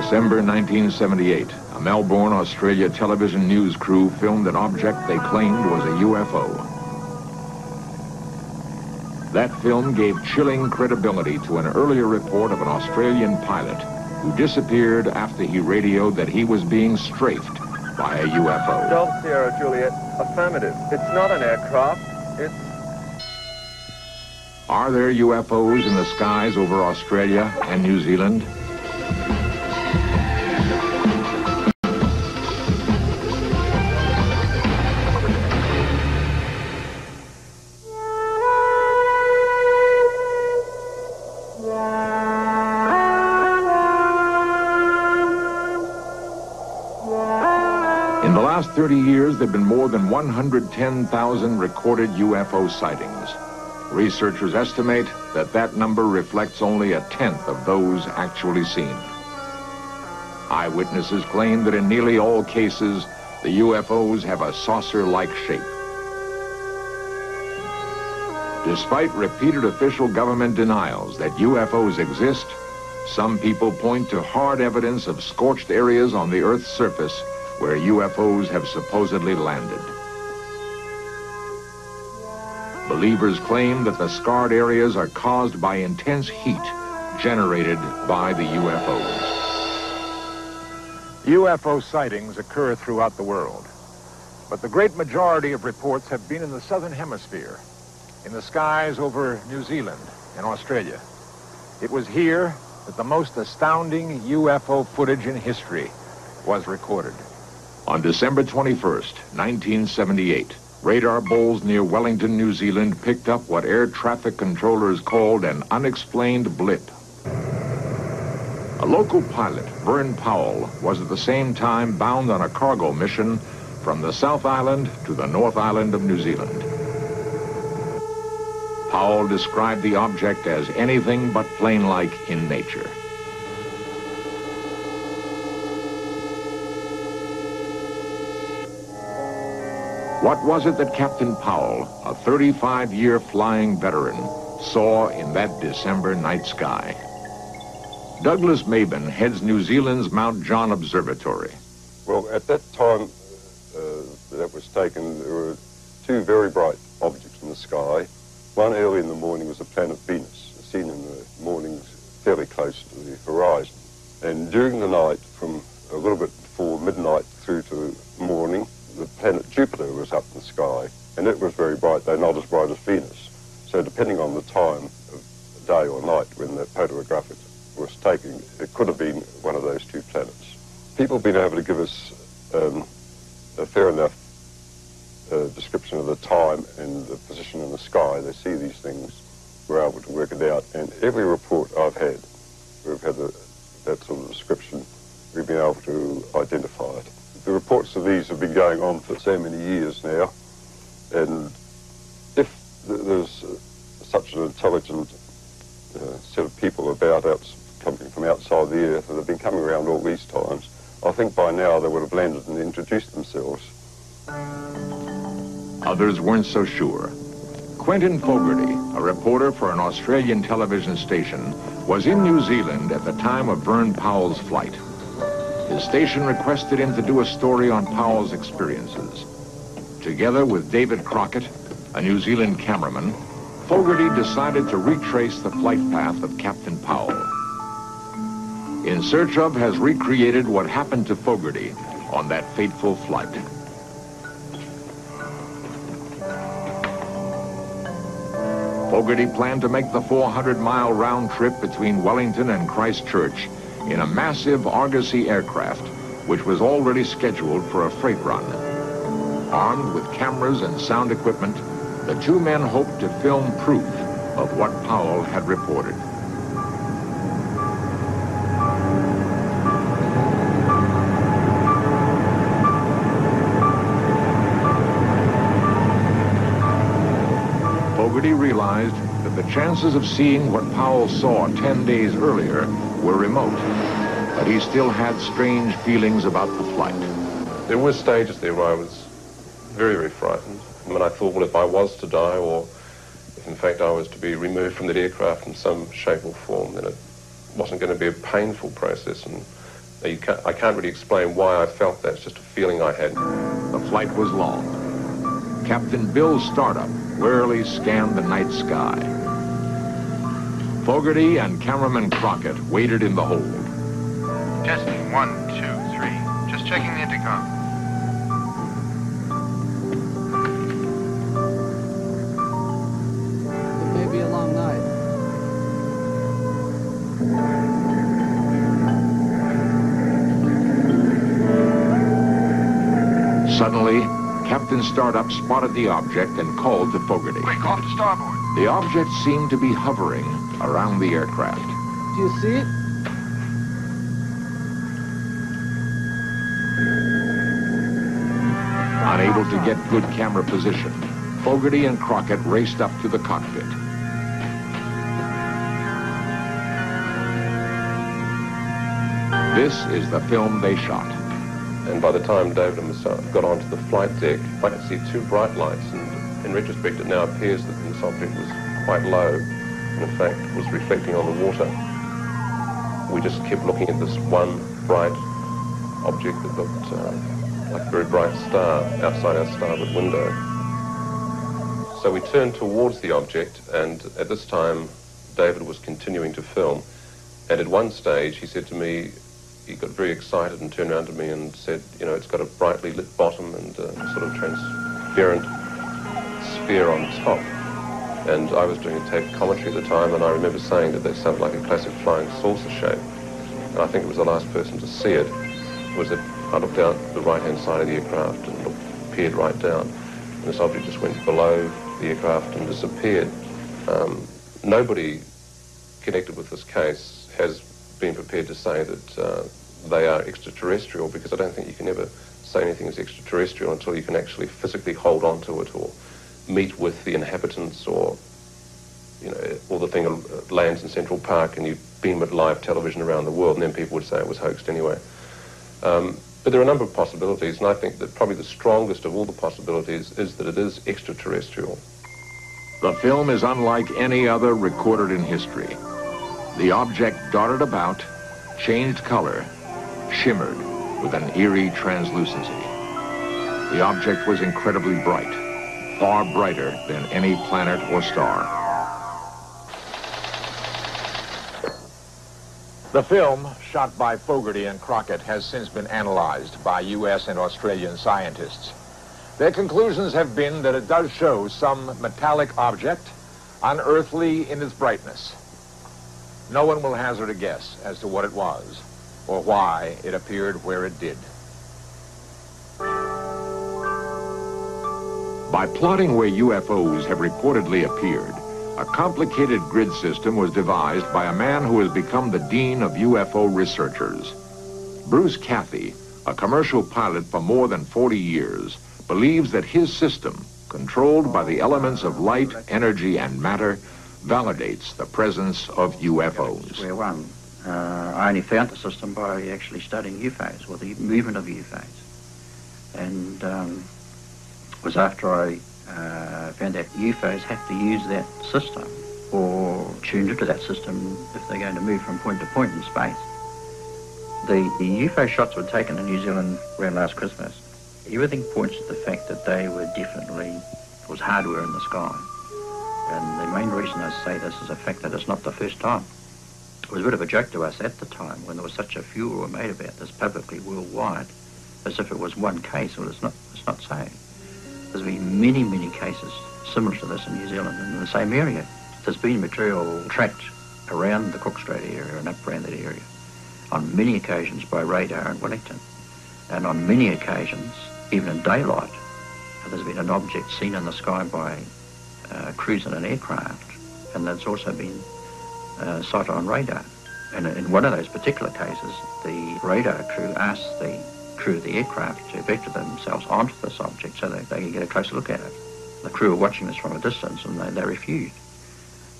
December 1978, a Melbourne, Australia television news crew filmed an object they claimed was a UFO. That film gave chilling credibility to an earlier report of an Australian pilot who disappeared after he radioed that he was being strafed by a UFO. Delta Sierra Juliet, affirmative. It's not an aircraft, it's... Are there UFOs in the skies over Australia and New Zealand? In the last 30 years, there have been more than 110,000 recorded UFO sightings. Researchers estimate that that number reflects only a tenth of those actually seen. Eyewitnesses claim that in nearly all cases, the UFOs have a saucer-like shape. Despite repeated official government denials that UFOs exist, some people point to hard evidence of scorched areas on the Earth's surface where UFOs have supposedly landed. Believers claim that the scarred areas are caused by intense heat generated by the UFOs. UFO sightings occur throughout the world, but the great majority of reports have been in the southern hemisphere, in the skies over New Zealand and Australia. It was here that the most astounding UFO footage in history was recorded. On December 21st, 1978, radar bowls near Wellington, New Zealand picked up what air traffic controllers called an unexplained blip. A local pilot, Vern Powell, was at the same time bound on a cargo mission from the South Island to the North Island of New Zealand. Powell described the object as anything but plane-like in nature. What was it that Captain Powell, a 35-year flying veteran, saw in that December night sky? Douglas Maben heads New Zealand's Mount John Observatory. Well, at that time that was taken, there were two very bright objects in the sky. One early in the morning was the planet Venus, seen in the mornings fairly close to the horizon. And during the night, from a little bit before midnight through to morning, the planet Jupiter was up in the sky, and it was very bright, though not as bright as Venus. So depending on the time of day or night when the photograph was taken, it could have been one of those two planets. People have been able to give us a fair enough description of the time and the position in the sky. They see these things, we're able to work it out, and every report I've had, we've had that sort of description, we've been able to identify it. The reports of these have been going on for so many years now, and if there's such an intelligent set of people about coming from outside the Earth, and they've been coming around all these times, I think by now they would have landed and introduced themselves. Others weren't so sure. Quentin Fogarty, a reporter for an Australian television station, was in New Zealand at the time of Vern Powell's flight. His station requested him to do a story on Powell's experiences. Together with David Crockett, a New Zealand cameraman, Fogarty decided to retrace the flight path of Captain Powell. In Search Of has recreated what happened to Fogarty on that fateful flight. Fogarty planned to make the 400-mile round trip between Wellington and Christchurch in a massive Argosy aircraft, which was already scheduled for a freight run. Armed with cameras and sound equipment, the two men hoped to film proof of what Powell had reported. Fogarty realized that the chances of seeing what Powell saw 10 days earlier were remote, but he still had strange feelings about the flight. There were stages there where I was very, very frightened. I mean, I thought, well, if I was to die, or if in fact I was to be removed from that aircraft in some shape or form, then it wasn't going to be a painful process, and I can't really explain why I felt that. It's just a feeling I had. The flight was long. Captain Bill Startup warily scanned the night sky. Fogarty and cameraman Crockett waited in the hold. Testing 1, 2, 3. Just checking the intercom. It may be a long night. Suddenly, Captain Startup spotted the object and called to Fogarty. Quick, off to starboard. The object seemed to be hovering around the aircraft. Do you see it? Unable to get good camera position, Fogarty and Crockett raced up to the cockpit. This is the film they shot. And by the time David and myself got onto the flight deck, I could see two bright lights, and in retrospect it now appears that this object was quite low, and in fact was reflecting on the water. We just kept looking at this one bright object that looked like a very bright star outside our starboard window. So we turned towards the object, and at this time David was continuing to film, and at one stage he said to me, he got very excited and turned around to me and said, you know, it's got a brightly lit bottom and a sort of transparent sphere on top. And I was doing a tape commentary at the time, and I remember saying that that sounded like a classic flying saucer shape. And I think it was the last person to see it. Was that I looked out the right-hand side of the aircraft and peered right down. And this object just went below the aircraft and disappeared. Nobody connected with this case has been prepared to say that they are extraterrestrial, because I don't think you can ever say anything is extraterrestrial until you can actually physically hold on to it or meet with the inhabitants, or, you know, or the thing lands in Central Park and you beam it live television around the world, and then people would say it was hoaxed anyway. But there are a number of possibilities, and I think that probably the strongest of all the possibilities is that it is extraterrestrial. The film is unlike any other recorded in history. The object darted about, changed color, shimmered with an eerie translucency. The object was incredibly bright, far brighter than any planet or star. The film, shot by Fogarty and Crockett, has since been analyzed by U.S. and Australian scientists. Their conclusions have been that it does show some metallic object, unearthly in its brightness. No one will hazard a guess as to what it was or why it appeared where it did. By plotting where UFOs have reportedly appeared, a complicated grid system was devised by a man who has become the dean of UFO researchers. Bruce Cathy, a commercial pilot for more than 40 years, believes that his system, controlled by the elements of light, energy, and matter, validates the presence of UFOs. Square one. I only found the system by actually studying UFOs, or the movement of UFOs. And it was after I found that UFOs have to use that system or tune into that system if they're going to move from point to point in space. The UFO shots were taken in New Zealand around last Christmas. Everything points to the fact that they were definitely, it was hardware in the sky. And the main reason I say this is the fact that it's not the first time. It was a bit of a joke to us at the time when there was such a furor made about this publicly worldwide, as if it was one case. Well, it's not so. There's been many, many cases similar to this in New Zealand and in the same area. There's been material tracked around the Cook Strait area and up around that area on many occasions by radar in Wellington. And on many occasions, even in daylight, there's been an object seen in the sky by crews in an aircraft, and that's also been sighted on radar. And in one of those particular cases, the radar crew asked the crew of the aircraft to vector themselves onto this object so that they could get a closer look at it. The crew were watching this from a distance, and they refused.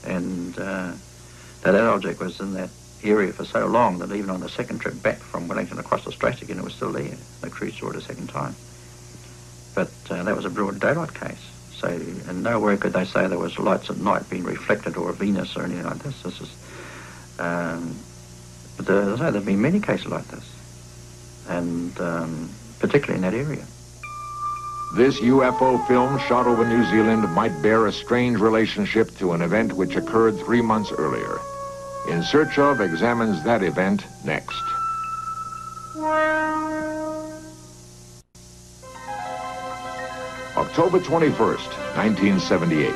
And that object was in that area for so long that even on the second trip back from Wellington across the Straits again, it was still there. The crew saw it a second time. But that was a broad daylight case. So in nowhere could they say there was lights at night being reflected or a Venus or anything like this. This is, but there have been many cases like this. and particularly in that area. This UFO film shot over New Zealand might bear a strange relationship to an event which occurred 3 months earlier. In Search Of examines that event next. October 21st, 1978.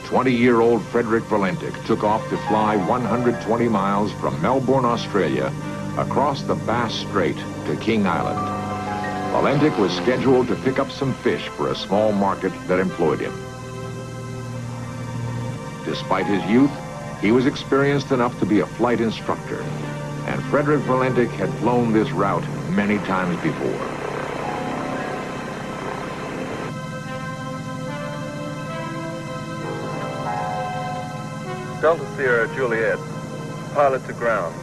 20-year-old Frederick Valentic took off to fly 120 miles from Melbourne, Australia, across the Bass Strait to King Island. Valentic was scheduled to pick up some fish for a small market that employed him. Despite his youth, he was experienced enough to be a flight instructor, and Frederick Valentic had flown this route many times before. Delta Sierra Juliet, pilot to ground.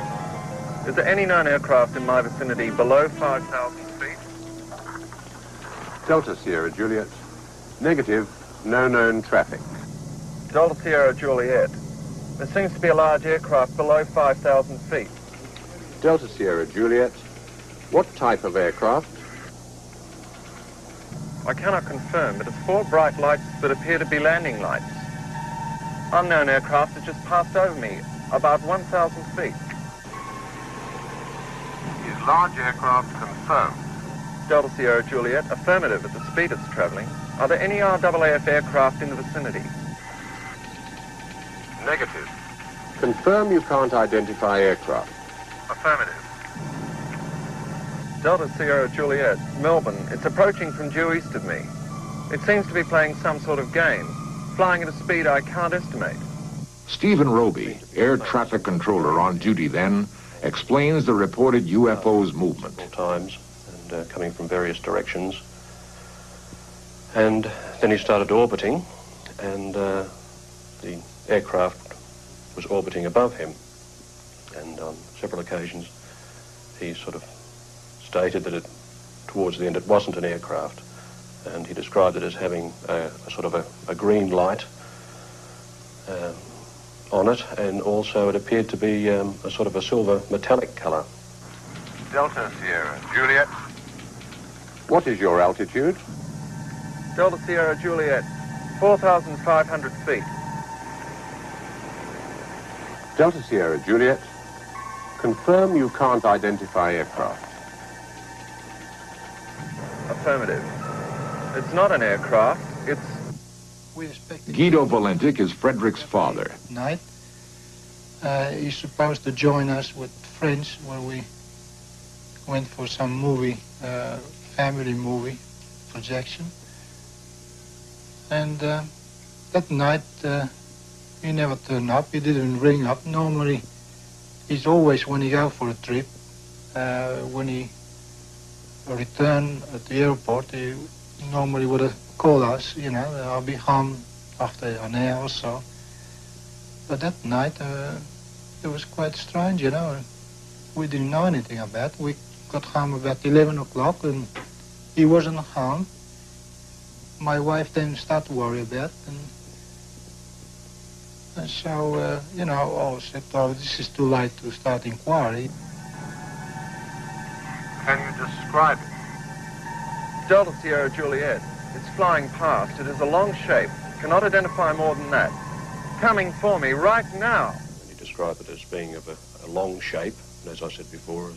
Is there any known aircraft in my vicinity below 5,000 feet? Delta Sierra Juliet. Negative, no known traffic. Delta Sierra Juliet. There seems to be a large aircraft below 5,000 feet. Delta Sierra Juliet. What type of aircraft? I cannot confirm, but it's 4 bright lights that appear to be landing lights. Unknown aircraft has just passed over me, about 1,000 feet. Is large aircraft confirmed? Delta Sierra Juliet, affirmative at the speed it's traveling. Are there any RAAF aircraft in the vicinity? Negative. Confirm you can't identify aircraft. Affirmative. Delta Sierra Juliet, Melbourne. It's approaching from due east of me. It seems to be playing some sort of game, flying at a speed I can't estimate. Stephen Roby, air traffic controller on duty then, explains the reported UFO's movement. Times and coming from various directions. And then he started orbiting, and the aircraft was orbiting above him. And on several occasions, he sort of stated that towards the end it wasn't an aircraft, and he described it as having a sort of a green light on it, and also it appeared to be a sort of a silver metallic colour. Delta Sierra Juliet. What is your altitude? Delta Sierra Juliet, 4,500 feet. Delta Sierra Juliet. Confirm you can't identify aircraft. Affirmative. It's not an aircraft, it's... Guido Valentic is Frederick's father. Night. He's supposed to join us with friends where we went for some movie, family movie projection. And that night he never turned up, he didn't ring up. Normally he's always, when he go for a trip, when he return at the airport, he normally would have called us, you know, I'll be home after an hour or so. But that night, it was quite strange, you know. We didn't know anything about it. We got home about 11 o'clock and he wasn't home. My wife then started to worry about it. And so, you know, I said, oh, this is too late to start inquiry. Can you describe it? Delta Sierra Juliet. It's flying past. It is a long shape. Cannot identify more than that. Coming for me right now. And he described it as being of a long shape, and as I said before, a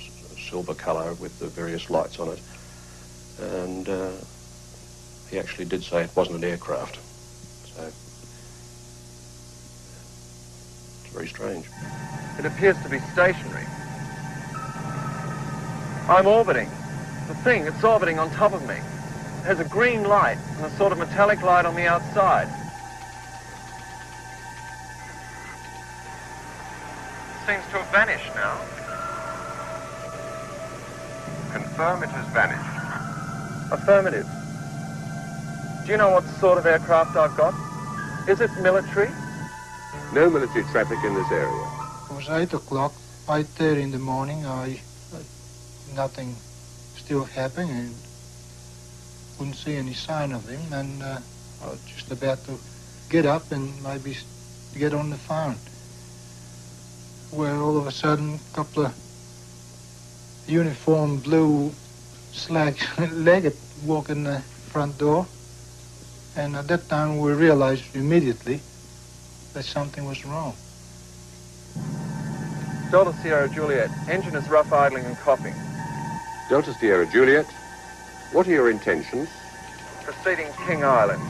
silver colour with the various lights on it. And he actually did say it wasn't an aircraft. So it's very strange. It appears to be stationary. I'm orbiting. The thing, it's orbiting on top of me. It has a green light and a sort of metallic light on the outside. It seems to have vanished now. Confirm it has vanished. Affirmative. Do you know what sort of aircraft I've got? Is it military? No military traffic in this area. It was 8 o'clock, 8:30 in the morning. Nothing still happening, and couldn't see any sign of him, and I was just about to get up and maybe get on the phone, where all of a sudden a couple of uniform blue slack-legged walk in the front door. And at that time we realized immediately that something was wrong. Delta Sierra Juliet, engine is rough idling and coughing. Delta Sierra Juliet, what are your intentions? Proceeding King Island.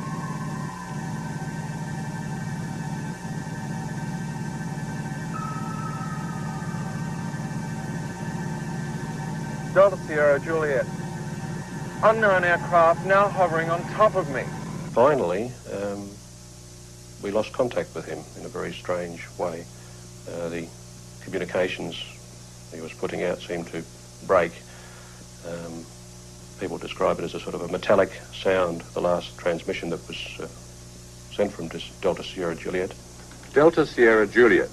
Delta Sierra Juliet, unknown aircraft now hovering on top of me. Finally, we lost contact with him in a very strange way. The communications he was putting out seemed to break. People describe it as a sort of a metallic sound, the last transmission that was sent from Delta Sierra Juliet. Delta Sierra Juliet,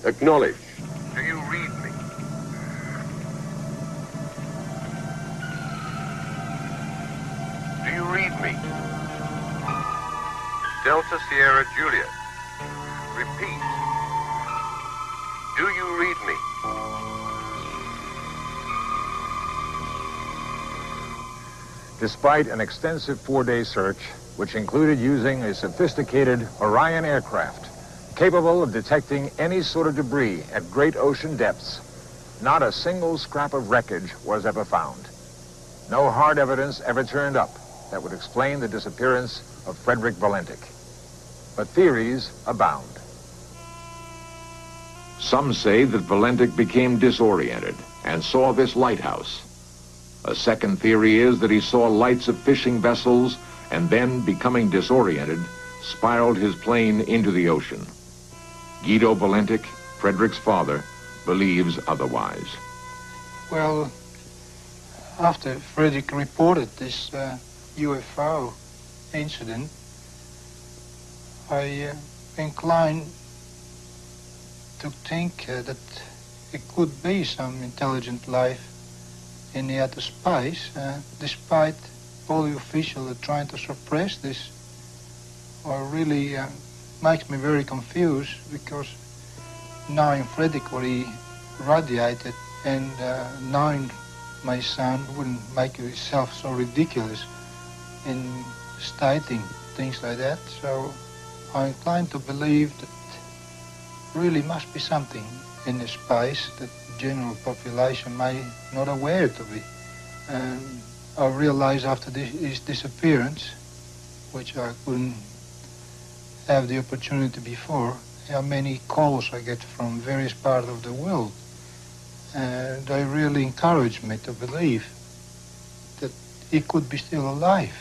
acknowledge. Do you read me? Do you read me? Delta Sierra Juliet. Repeat. Do you read me? Despite an extensive 4-day search, which included using a sophisticated Orion aircraft capable of detecting any sort of debris at great ocean depths, not a single scrap of wreckage was ever found. No hard evidence ever turned up that would explain the disappearance of Frederick Valentik. But theories abound. Some say that Valentik became disoriented and saw this lighthouse. A second theory is that he saw lights of fishing vessels and then, becoming disoriented, spiraled his plane into the ocean. Guido Valentik, Frederick's father, believes otherwise. Well, after Frederick reported this UFO incident, I inclined to think that it could be some intelligent life in the outer space, despite all the officials are trying to suppress this, or really makes me very confused, because knowing Frederick what he radiated and knowing my son wouldn't make himself so ridiculous in stating things like that. So I'm inclined to believe that really must be something in the space that the general population may not aware to be. I realized after his disappearance, which I couldn't have the opportunity before, how many calls I get from various parts of the world. And they really encouraged me to believe that he could be still alive,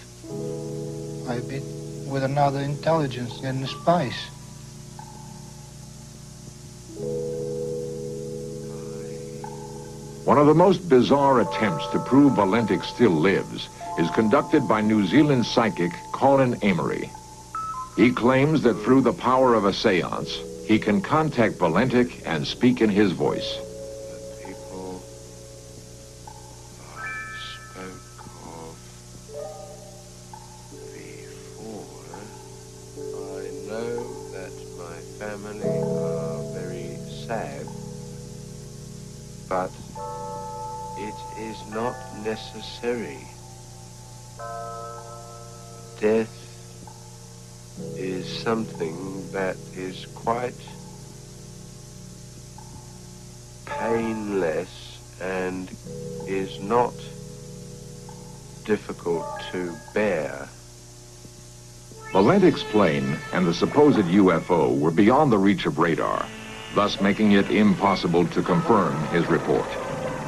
maybe with another intelligence in space. One of the most bizarre attempts to prove Valentik still lives is conducted by New Zealand psychic Colin Amory. He claims that through the power of a seance, he can contact Valentik and speak in his voice. The people I spoke of before, I know that my family are very sad, but it is not necessary. Death is something that is quite painless and is not difficult to bear. Valentik's plane and the supposed UFO were beyond the reach of radar, thus making it impossible to confirm his report.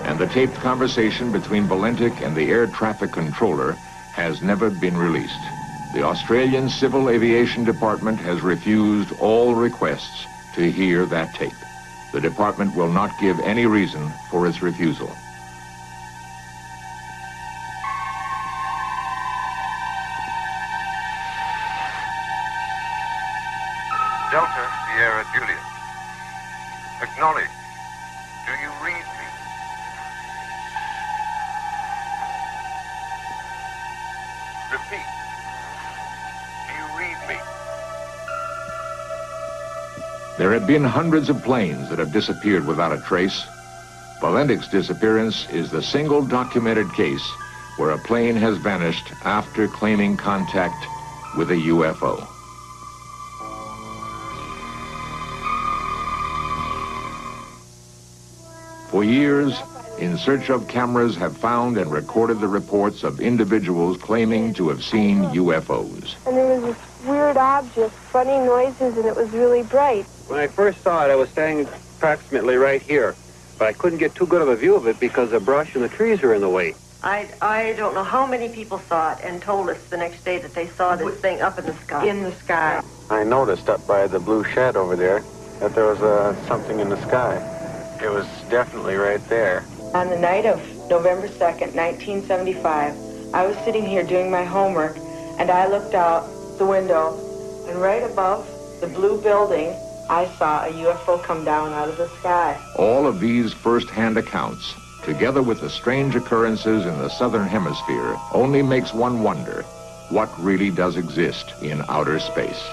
And the taped conversation between Valentik and the air traffic controller has never been released. The Australian Civil Aviation Department has refused all requests to hear that tape. The department will not give any reason for its refusal. Delta Sierra Juliet. Acknowledge. Do you read me? Repeat. Do you read me? There have been hundreds of planes that have disappeared without a trace. Valentich's disappearance is the single documented case where a plane has vanished after claiming contact with a UFO. For years, In Search of cameras have found and recorded the reports of individuals claiming to have seen UFOs. And there was this weird object, funny noises, and it was really bright. When I first saw it, I was standing approximately right here, but I couldn't get too good of a view of it because the brush and the trees were in the way. I don't know how many people saw it and told us the next day that they saw this thing up in the sky. In the sky. I noticed up by the blue shed over there that there was something in the sky. It was definitely right there. On the night of November 2nd, 1975, I was sitting here doing my homework, and I looked out the window, and right above the blue building, I saw a UFO come down out of the sky. All of these first-hand accounts, together with the strange occurrences in the southern hemisphere, only makes one wonder what really does exist in outer space.